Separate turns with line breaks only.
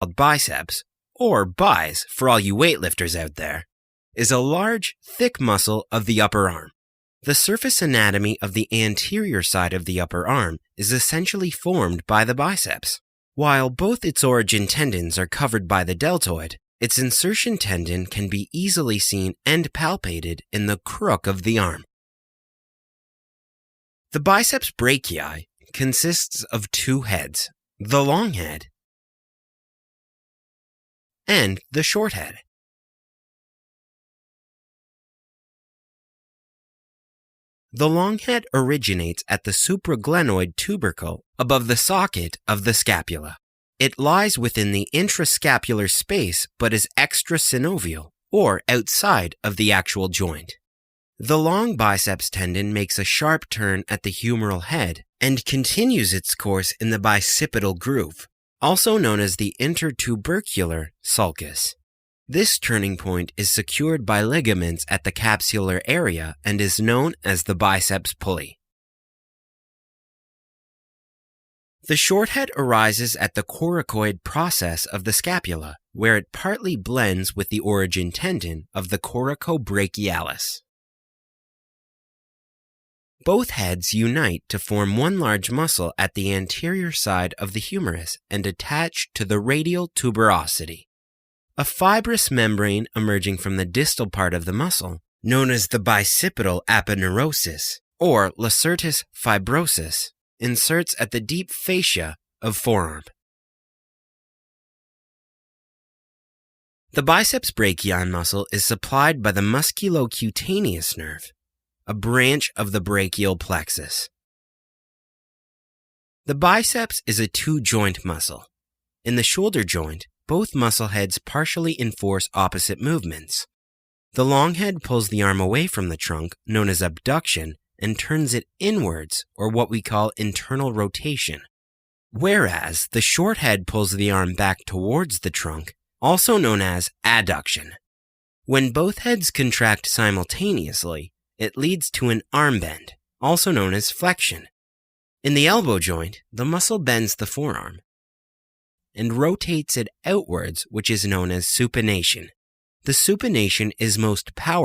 biceps, or bis for all you weightlifters out there, is a large, thick muscle of the upper arm. The surface anatomy of the anterior side of the upper arm is essentially formed by the biceps. While both its origin tendons are covered by the deltoid, its insertion tendon can be easily seen and palpated in the crook of the arm. The biceps brachii consists of two heads, the long head and the short head. The long head originates at the supraglenoid tubercle above the socket of the scapula. It lies within the intrascapular space but is extrasynovial, or outside of the actual joint. The long biceps tendon makes a sharp turn at the humeral head and continues its course in the bicipital groove, also known as the intertubercular sulcus. This turning point is secured by ligaments at the capsular area and is known as the biceps pulley. The short head arises at the coracoid process of the scapula, where it partly blends with the origin tendon of the coracobrachialis. Both heads unite to form one large muscle at the anterior side of the humerus and attach to the radial tuberosity. A fibrous membrane emerging from the distal part of the muscle, known as the bicipital aponeurosis or lacertus fibrosus, inserts at the deep fascia of forearm. The biceps brachii muscle is supplied by the musculocutaneous nerve, a branch of the brachial plexus. The biceps is a two-joint muscle. In the shoulder joint, both muscle heads partially enforce opposite movements. The long head pulls the arm away from the trunk, known as abduction, and turns it inwards, or what we call internal rotation, whereas the short head pulls the arm back towards the trunk, also known as adduction. When both heads contract simultaneously, it leads to an arm bend, also known as flexion. In the elbow joint, the muscle bends the forearm and rotates it outwards, which is known as supination. The supination is most powerful